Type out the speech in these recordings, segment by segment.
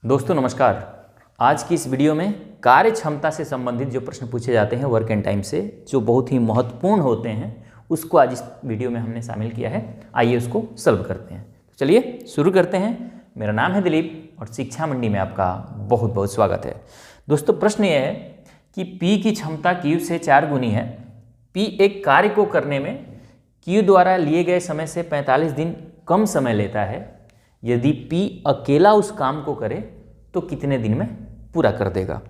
दोस्तों नमस्कार। आज की इस वीडियो में कार्य क्षमता से संबंधित जो प्रश्न पूछे जाते हैं वर्क एंड टाइम से, जो बहुत ही महत्वपूर्ण होते हैं, उसको आज इस वीडियो में हमने शामिल किया है। आइए उसको सॉल्व करते हैं। तो चलिए शुरू करते हैं। मेरा नाम है दिलीप और शिक्षा मंडी में आपका बहुत बहुत स्वागत है। दोस्तों प्रश्न ये है कि P की क्षमता Q से 4 गुनी है। P एक कार्य को करने में Q द्वारा लिए गए समय से 45 दिन कम समय लेता है। यदि P अकेला उस काम को करे तो कितने दिन में पूरा कर देगा।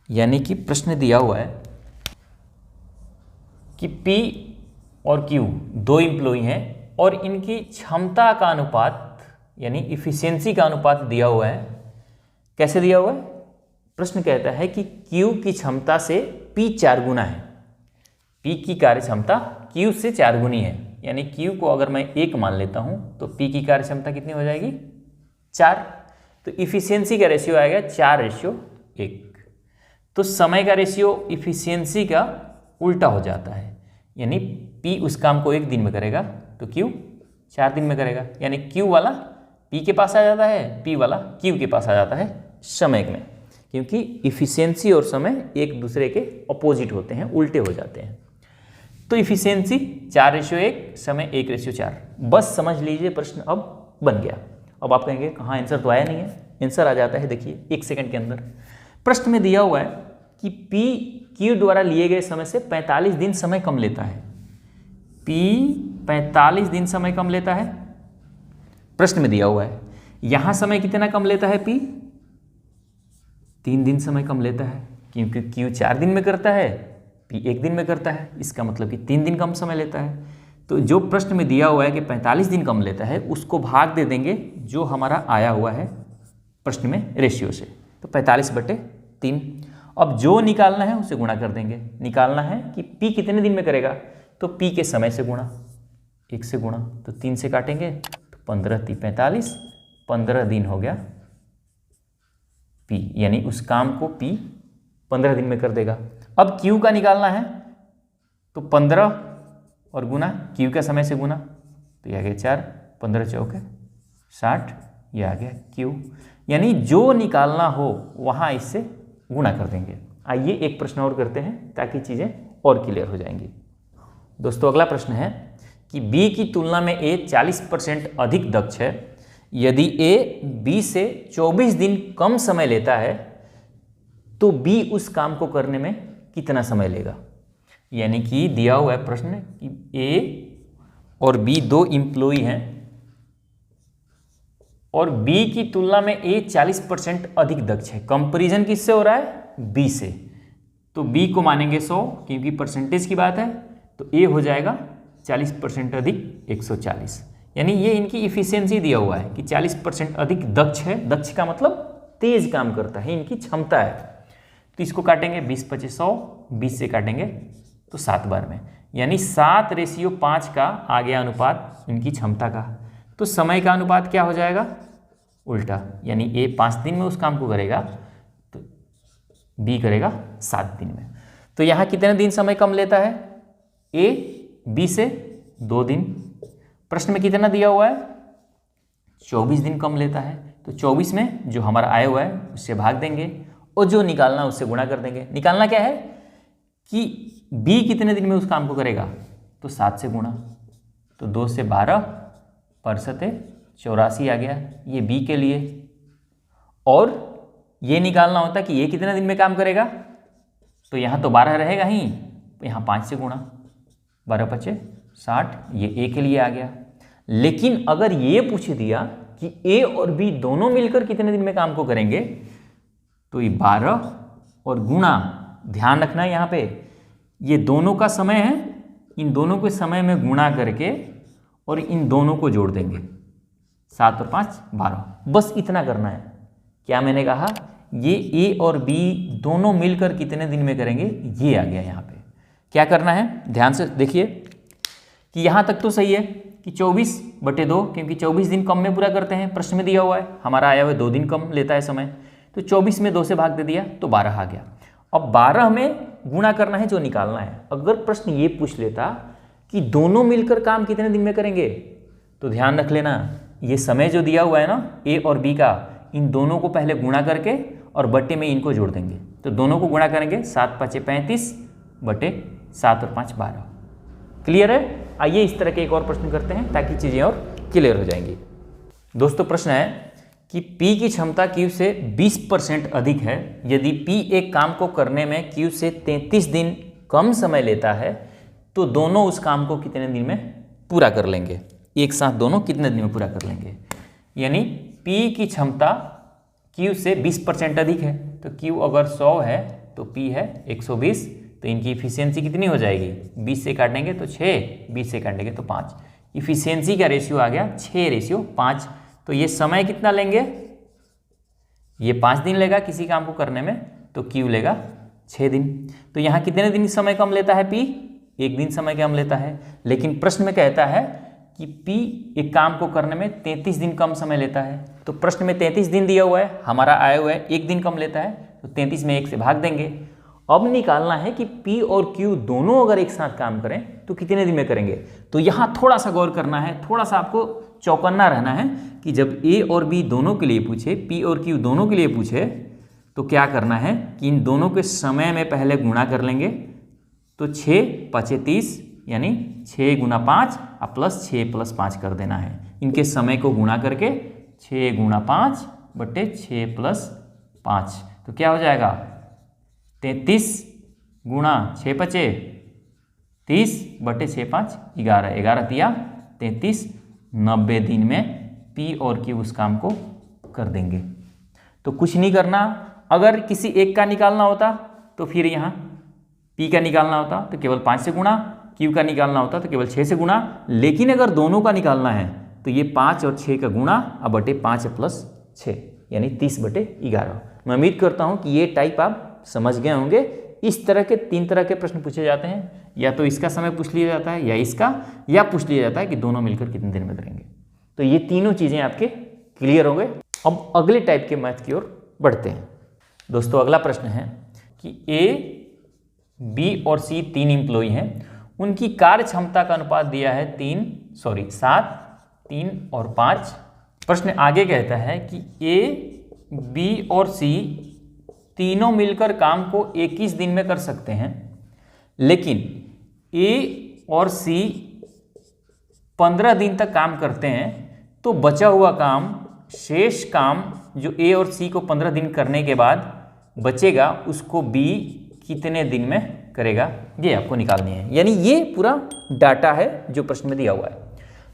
यानी कि प्रश्न दिया हुआ है कि P और Q दो एम्प्लॉय हैं और इनकी क्षमता का अनुपात यानी इफिशिएंसी का अनुपात दिया हुआ है। कैसे दिया हुआ है? प्रश्न कहता है कि Q की क्षमता से P 4 गुना है। P की कार्य क्षमता Q से 4 गुनी है। यानी Q को अगर मैं 1 मान लेता हूं तो P की कार्य क्षमता कितनी हो जाएगी? 4। तो इफिशियंसी का रेशियो आएगा 4:1। तो समय का रेशियो इफिशियंसी का उल्टा हो जाता है। यानी P उस काम को 1 दिन में करेगा तो Q 4 दिन में करेगा। यानी Q वाला P के पास आ जाता है, P वाला Q के पास आ जाता है समय में, क्योंकि इफिशियंसी और समय एक दूसरे के अपोजिट होते हैं, उल्टे हो जाते हैं। तो इफिशियंसी 4:1, समय 1:4। बस समझ लीजिए प्रश्न अब बन गया। अब आप कहेंगे कहाँ आंसर तो आया नहीं है। आंसर आ जाता है, देखिए 1 सेकंड के अंदर। प्रश्न में दिया हुआ है कि P Q द्वारा लिए गए समय से 45 दिन समय कम लेता है। P 45 दिन समय कम लेता है, प्रश्न में दिया हुआ है। यहाँ समय कितना कम लेता है? P 3 दिन समय कम लेता है, क्योंकि Q 4 दिन में करता है, P 1 दिन में करता है। इसका मतलब कि 3 दिन कम समय लेता है। तो जो प्रश्न में दिया हुआ है कि 45 दिन कम लेता है, उसको भाग दे देंगे जो हमारा आया हुआ है प्रश्न में रेशियो से। तो 45/3। अब जो निकालना है उसे गुणा कर देंगे। निकालना है कि P कितने दिन में करेगा, तो P के समय से गुणा, 1 से गुणा, तो 3 से काटेंगे तो 15×3 = 45। 15 दिन हो गया P, यानी उस काम को P 15 दिन में कर देगा। अब Q का निकालना है तो 15 और गुना Q का समय से गुना, तो यह आ गया 4, 15×4 = 60, यह आ गया Q। यानी जो निकालना हो वहाँ इससे गुणा कर देंगे। आइए एक प्रश्न और करते हैं ताकि चीज़ें और क्लियर हो जाएंगी। दोस्तों अगला प्रश्न है कि B की तुलना में A 40% अधिक दक्ष है। यदि A B से 24 दिन कम समय लेता है तो B उस काम को करने में कितना समय लेगा। यानी कि दिया हुआ है प्रश्न कि A और B दो एम्प्लॉय हैं और B की तुलना में A 40% अधिक दक्ष है। कंपैरिजन किससे हो रहा है? B से। तो B को मानेंगे 100, क्योंकि परसेंटेज की बात है। तो A हो जाएगा 40% अधिक 140। यानी ये इनकी इफिशियंसी दिया हुआ है कि 40% अधिक दक्ष है। दक्ष का मतलब तेज काम करता है, इनकी क्षमता है। तो इसको काटेंगे 20×5 = 100, 20 से काटेंगे तो 7 बार में, यानी 7:5 का आ गया अनुपात इनकी क्षमता का। तो समय का अनुपात क्या हो जाएगा? उल्टा। यानी A 5 दिन में उस काम को करेगा तो B करेगा 7 दिन में। तो यहाँ कितने दिन समय कम लेता है? A B से 2 दिन। प्रश्न में कितना दिया हुआ है? 24 दिन कम लेता है। तो 24 में जो हमारा आया हुआ है उससे भाग देंगे और जो निकालना उससे गुणा कर देंगे। निकालना क्या है कि B कितने दिन में उस काम को करेगा, तो 7 से गुणा, तो 2 से 12 × 84 आ गया, ये B के लिए। और ये निकालना होता कि ये कितने दिन में काम करेगा, तो यहाँ तो 12 रहेगा ही, यहाँ 5 से गुणा, 12×5 = 60, ये A के लिए आ गया। लेकिन अगर ये पूछ दिया कि A और B दोनों मिलकर कितने दिन में काम को करेंगे, तो ये 12 और गुणा, ध्यान रखना है यहाँ पे, ये दोनों का समय है, इन दोनों के समय में गुणा करके और इन दोनों को जोड़ देंगे। 7 और 5 = 12। बस इतना करना है। क्या मैंने कहा? ये A और B दोनों मिलकर कितने दिन में करेंगे, ये आ गया यहाँ पे। क्या करना है, ध्यान से देखिए कि यहाँ तक तो सही है कि 24/2, क्योंकि 24 दिन कम में पूरा करते हैं। प्रश्न में दिया हुआ है, हमारा आया हुआ है 2 दिन कम लेता है समय। तो 24 में 2 से भाग दे दिया तो 12 आ गया। अब 12 में गुणा करना है, जो निकालना है। अगर प्रश्न ये पूछ लेता कि दोनों मिलकर काम कितने दिन में करेंगे, तो ध्यान रख लेना ये समय जो दिया हुआ है ना A और B का, इन दोनों को पहले गुणा करके और बट्टे में इनको जोड़ देंगे। तो दोनों को गुणा करेंगे, 7 5 35 बटे 7 और 5 12। क्लियर है? आइए इस तरह के एक और प्रश्न करते हैं ताकि चीज़ें और क्लियर हो जाएंगी। दोस्तों प्रश्न है कि P की क्षमता Q से 20% अधिक है। यदि P एक काम को करने में Q से 33 दिन कम समय लेता है तो दोनों उस काम को कितने दिन में पूरा कर लेंगे? एक साथ दोनों कितने दिन में पूरा कर लेंगे? यानी P की क्षमता Q से 20% अधिक है। तो Q अगर 100 है तो P है 120, तो इनकी इफिशियंसी कितनी हो जाएगी? 20 से काटेंगे तो 6, 20 से काटेंगे तो 5। इफिशियंसी का रेशियो आ गया 6:5। तो ये समय कितना लेंगे? ये 5 दिन लेगा किसी काम को करने में, तो Q लेगा 6 दिन। तो यहाँ कितने दिन समय कम लेता है P? 1 दिन समय कम लेता है। लेकिन प्रश्न में कहता है कि P एक काम को करने में 33 दिन कम समय लेता है। तो प्रश्न में 33 दिन दिया हुआ है, हमारा आया हुआ है 1 दिन कम लेता है, तो 33 में 1 से भाग देंगे। अब निकालना है कि P और Q दोनों अगर एक साथ काम करें तो कितने दिन में करेंगे। तो यहाँ थोड़ा सा गौर करना है, थोड़ा सा आपको चौकन्ना रहना है कि जब A और B दोनों के लिए पूछे, P और Q दोनों के लिए पूछे, तो क्या करना है कि इन दोनों के समय में पहले गुणा कर लेंगे। तो 6 5 30 यानी 6 गुना 5 और प्लस 6 प्लस 5 कर देना है। इनके समय को गुणा करके 6 गुना 5 बटे 6 प्लस 5, तो क्या हो जाएगा? 33 गुणा 6 5 30 बटे 6 5 11, 11 तिया 33, 90 दिन में P और Q उस काम को कर देंगे। तो कुछ नहीं करना। अगर किसी एक का निकालना होता तो फिर यहाँ P का निकालना होता तो केवल 5 से गुणा, Q का निकालना होता तो केवल 6 से गुणा। लेकिन अगर दोनों का निकालना है तो ये 5 और 6 का गुणा अब बटे 5 प्लस 6 यानी 30 बटे 11। मैं उम्मीद करता हूँ कि ये टाइप आप समझ गए होंगे। इस तरह के 3 तरह के प्रश्न पूछे जाते हैं, या तो इसका समय पूछ लिया जाता है या इसका, या पूछ लिया जाता है कि दोनों मिलकर कितने दिन में करेंगे। तो ये तीनों चीज़ें आपके क्लियर हो गए। अब अगले टाइप के मैथ की ओर बढ़ते हैं। दोस्तों अगला प्रश्न है कि A, B और C 3 एम्प्लॉई हैं, उनकी कार्य क्षमता का अनुपात दिया है 7, 3 और 5। प्रश्न आगे कहता है कि A, B और C तीनों मिलकर काम को 21 दिन में कर सकते हैं, लेकिन A और C 15 दिन तक काम करते हैं। तो बचा हुआ काम, शेष काम जो A और C को 15 दिन करने के बाद बचेगा, उसको B कितने दिन में करेगा, ये आपको निकालनी है। यानी ये पूरा डाटा है जो प्रश्न में दिया हुआ है।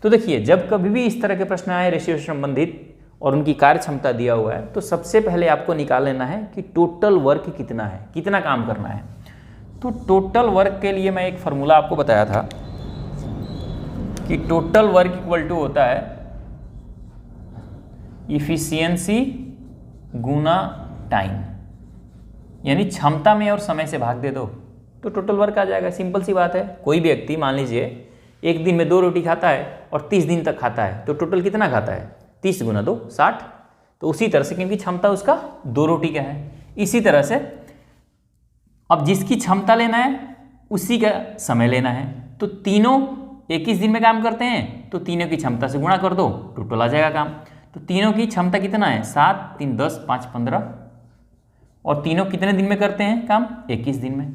तो देखिए, जब कभी भी इस तरह के प्रश्न आए रेशियो से संबंधित और उनकी कार्य क्षमता दिया हुआ है, तो सबसे पहले आपको निकाल लेना है कि टोटल वर्क कितना है, कितना काम करना है। तो टोटल वर्क के लिए मैं एक फॉर्मूला आपको बताया था कि टोटल वर्क इक्वल टू होता है इफिशियंसी गुना टाइम, यानी क्षमता में और समय से भाग दे दो तो टोटल वर्क आ जाएगा। सिंपल सी बात है। कोई भी व्यक्ति मान लीजिए एक दिन में 2 रोटी खाता है और 30 दिन तक खाता है, तो टोटल कितना खाता है? 30 गुना 2 60। तो उसी तरह से, क्योंकि क्षमता उसका 2 रोटी का है, इसी तरह से अब जिसकी क्षमता लेना है उसी का समय लेना है। तो तीनों 21 दिन में काम करते हैं, तो तीनों की क्षमता से गुणा कर दो, टोटल आ जाएगा काम। तो तीनों की क्षमता कितना है? 7 3 10 5 15, और तीनों कितने दिन में करते हैं काम? 21 दिन में।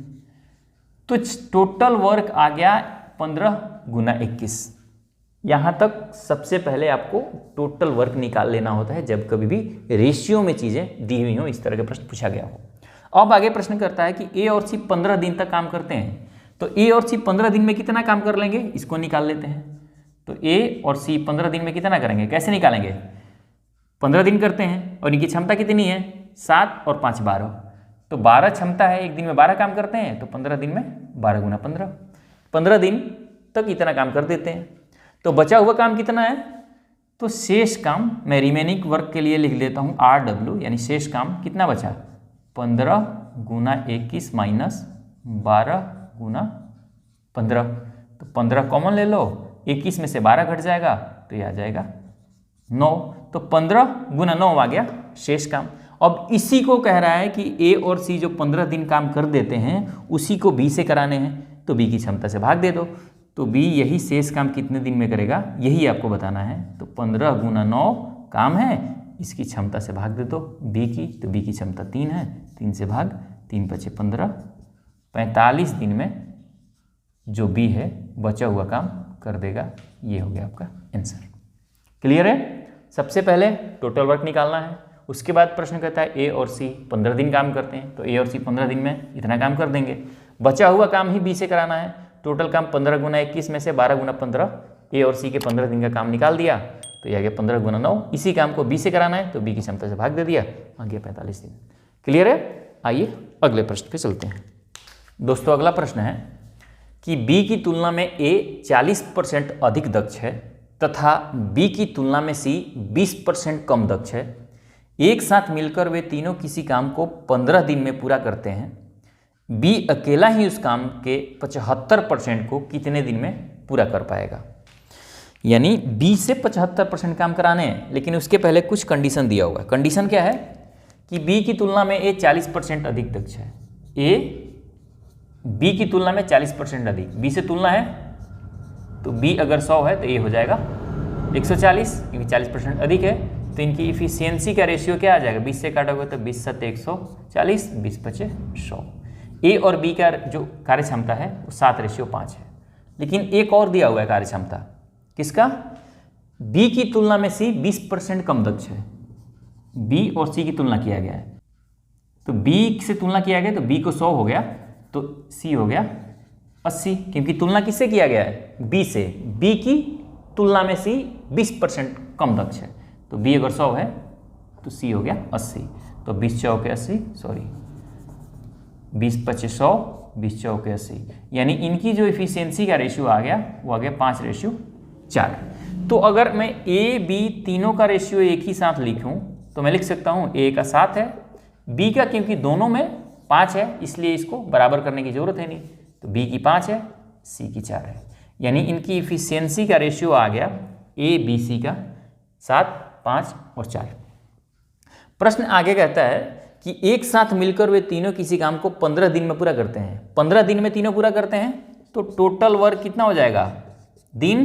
तो टोटल वर्क आ गया 15 गुना 21। यहाँ तक सबसे पहले आपको टोटल वर्क निकाल लेना होता है जब कभी भी रेशियो में चीज़ें दी हुई हो, इस तरह के प्रश्न पूछा गया हो। अब आगे प्रश्न करता है कि A और C 15 दिन तक काम करते हैं, तो A और C 15 दिन में कितना काम कर लेंगे, इसको निकाल लेते हैं। तो A और C 15 दिन में कितना करेंगे, कैसे निकालेंगे? 15 दिन करते हैं और इनकी क्षमता कितनी है? 7 और 5 12, तो 12 क्षमता है, एक दिन में 12 काम करते हैं, तो 15 दिन में 12 गुना 15, 15 दिन तक इतना काम कर देते हैं। तो बचा हुआ काम कितना है? तो शेष काम मैं रिमेनिंग वर्क के लिए लिख लेता हूँ RW, यानी शेष काम कितना बचा? 15 गुना 21 माइनस 12 गुना 15, तो 15 कॉमन ले लो, 21 में से 12 घट जाएगा तो ये आ जाएगा 9, तो 15 गुना 9 आ गया शेष काम। अब इसी को कह रहा है कि A और C जो 15 दिन काम कर देते हैं उसी को B से कराने हैं, तो B की क्षमता से भाग दे दो, तो B यही शेष काम कितने दिन में करेगा, यही आपको बताना है। तो 15 गुना 9 काम है, इसकी क्षमता से भाग दे दो बी की, तो बी की क्षमता 3 है, 3 से भाग, 3 × 5 = 15, 45 दिन में जो बी है बचा हुआ काम कर देगा। ये हो गया आपका आंसर। क्लियर है? सबसे पहले टोटल वर्क निकालना है, उसके बाद प्रश्न कहता है ए और सी 15 दिन काम करते हैं, तो ए और सी 15 दिन में इतना काम कर देंगे। बचा हुआ काम ही बी से कराना है। टोटल काम 15 × 21 में से 12 × 15, ए और सी के 15 दिन का काम निकाल दिया, तो ये आ गया 15 × 9। इसी काम को बी से कराना है, तो बी की क्षमता से भाग दे दिया, आ गया 45 दिन। क्लियर है? आइए अगले प्रश्न पे चलते हैं। दोस्तों अगला प्रश्न है कि बी की तुलना में ए 40% अधिक दक्ष है तथा बी की तुलना में सी 20% कम दक्ष है। एक साथ मिलकर वे तीनों किसी काम को 15 दिन में पूरा करते हैं। बी अकेला ही उस काम के 75% को कितने दिन में पूरा कर पाएगा? यानी बी से 75% काम कराने हैं, लेकिन उसके पहले कुछ कंडीशन दिया हुआ है। कंडीशन क्या है कि बी की तुलना में ए 40% अधिक दक्ष है। ए बी की तुलना में 40% अधिक, बी से तुलना है तो बी अगर 100 है तो ए हो जाएगा 140, क्योंकि 40% अधिक है। तो इनकी इफिशियंसी का रेशियो क्या आ जाएगा? 20 से काटोगे तो 20 × 7 = 140, 20 × 5 = 100। ए और बी का जो कार्य क्षमता है वो 7:5 है। लेकिन एक और दिया हुआ है कार्य क्षमता, किसका? बी की तुलना में सी 20% कम दक्ष है। बी और सी की तुलना किया गया है, तो बी से तुलना किया गया तो बी को 100 हो गया, तो सी हो गया 80, क्योंकि तुलना किससे किया गया है? बी से। बी की तुलना में सी 20% कम दक्ष है, तो बी अगर 100 है तो सी हो गया 80। तो 20 × 4 = 80, 20 × 5 = 100, 20 × 4 = 80। यानी इनकी जो इफिशियंसी का रेशियो आ गया वो आ गया 5:4। तो अगर मैं ए बी तीनों का रेशियो एक ही साथ लिखूं तो मैं लिख सकता हूं ए का 7 है, बी का क्योंकि दोनों में 5 है इसलिए इसको बराबर करने की जरूरत है नहीं, तो बी की 5 है, सी की 4 है। यानी इनकी इफिशियंसी का रेशियो आ गया ए बी सी का 7, 5 और 4। प्रश्न आगे कहता है कि एक साथ मिलकर वे तीनों किसी काम को 15 दिन में पूरा करते हैं। 15 दिन में तीनों पूरा करते हैं तो टोटल वर्क कितना हो जाएगा? दिन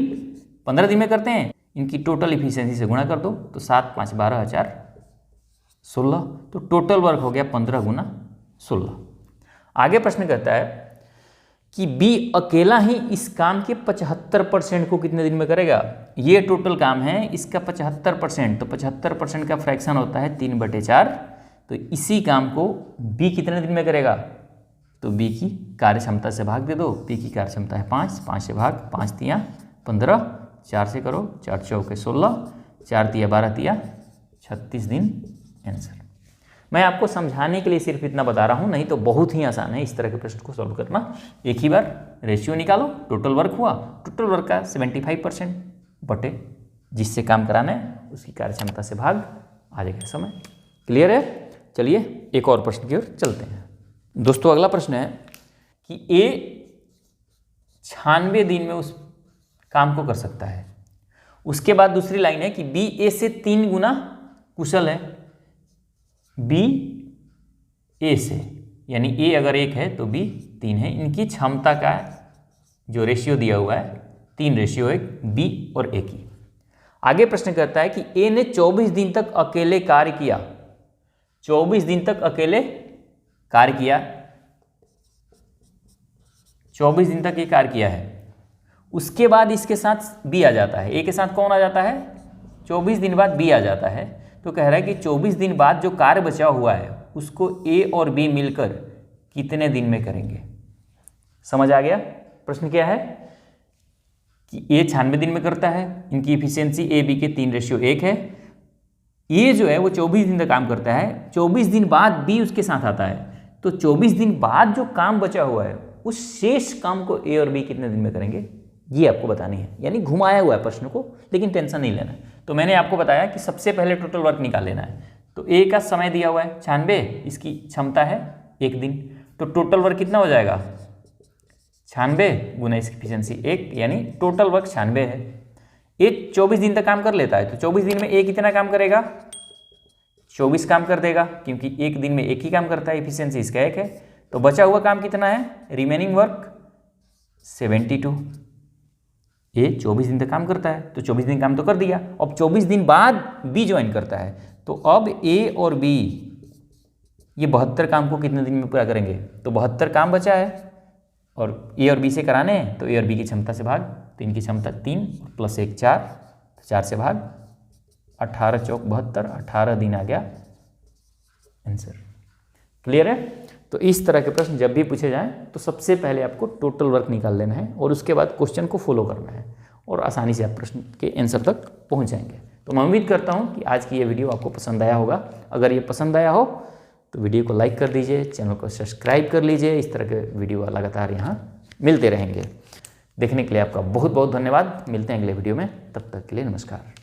15 दिन में करते हैं, इनकी टोटल इफिशियंसी से गुणा कर दो, तो 7, 5 = 12, 4 = 16, तो टोटल वर्क हो गया 15 × 16। आगे प्रश्न कहता है कि बी अकेला ही इस काम के 75% को कितने दिन में करेगा? ये टोटल काम है, इसका 75%, तो 75% का फ्रैक्शन होता है 3/4। तो इसी काम को बी कितने दिन में करेगा? तो बी की कार्य क्षमता से भाग दे दो, बी की कार्य क्षमता है 5, 5 से भाग, 5 × 3 = 15, 4 से करो, 4 × 4 = 16, 4 × 3 = 12, 36 दिन आंसर। मैं आपको समझाने के लिए सिर्फ इतना बता रहा हूँ, नहीं तो बहुत ही आसान है इस तरह के प्रश्न को सॉल्व करना। एक ही बार रेशियो निकालो, टोटल वर्क हुआ, टोटल वर्क का 75% बटे जिससे काम कराना है उसकी कार्य क्षमता से भाग, आ जाएगा समय। क्लियर है? चलिए एक और प्रश्न की ओर चलते हैं। दोस्तों अगला प्रश्न है कि ए 96 दिन में उस काम को कर सकता है। उसके बाद दूसरी लाइन है कि बी ए से 3 गुना कुशल है। बी ए से, यानी ए अगर 1 है तो बी 3 है। इनकी क्षमता का जो रेशियो दिया हुआ है 3:1, बी और ए की। आगे प्रश्न कहता है कि ए ने 24 दिन तक अकेले कार्य किया। 24 दिन तक अकेले कार्य किया, 24 दिन तक ये कार्य किया है। उसके बाद इसके साथ बी आ जाता है। ए के साथ कौन आ जाता है? 24 दिन बाद बी आ जाता है। तो कह रहा है कि 24 दिन बाद जो कार्य बचा हुआ है उसको ए और बी मिलकर कितने दिन में करेंगे? समझ आ गया? प्रश्न क्या है कि ए 96 दिन में करता है, इनकी इफिशियंसी ए बी के 3:1 है। ये जो है वो 24 दिन तक काम करता है, 24 दिन बाद बी उसके साथ आता है। तो 24 दिन बाद जो काम बचा हुआ है उस शेष काम को ए और बी कितने दिन में करेंगे, ये आपको बतानी है। यानी घुमाया हुआ है प्रश्न को, लेकिन टेंशन नहीं लेना। तो मैंने आपको बताया कि सबसे पहले टोटल वर्क निकाल लेना है। तो ए का समय दिया हुआ है 96, इसकी क्षमता है 1 दिन, तो टोटल वर्क कितना हो जाएगा? 96 गुना इसकी इफिशियंसी 1, यानी टोटल वर्क 96 है। ए 24 दिन तक काम कर लेता है, तो 24 दिन में ए कितना काम करेगा? 24 काम कर देगा, क्योंकि 1 दिन में 1 ही काम करता है, इफिशियंसी इसका 1 है। तो बचा हुआ काम कितना है? Remaining work 72। ए 24 दिन तक काम करता है, तो 24 दिन काम तो कर दिया। अब 24 दिन बाद बी ज्वाइन करता है, तो अब ए और बी ये 72 काम को कितने दिन में पूरा करेंगे? तो 72 काम बचा है और ए और बी से कराने हैं, तो ए और बी की क्षमता से भाग, तो इनकी क्षमता 3 प्लस 1 4, तो 4 से भाग, 18 चौक 72, 18 दिन आ गया आंसर। क्लियर है? तो इस तरह के प्रश्न जब भी पूछे जाएं तो सबसे पहले आपको टोटल वर्क निकाल लेना है और उसके बाद क्वेश्चन को फॉलो करना है और आसानी से आप प्रश्न के आंसर तक पहुंच जाएंगे। तो मैं उम्मीद करता हूं कि आज की ये वीडियो आपको पसंद आया होगा। अगर ये पसंद आया हो तो वीडियो को लाइक कर दीजिए, चैनल को सब्सक्राइब कर लीजिए। इस तरह के वीडियो लगातार यहाँ मिलते रहेंगे। देखने के लिए आपका बहुत बहुत धन्यवाद। मिलते हैं अगले वीडियो में, तब तक के लिए नमस्कार।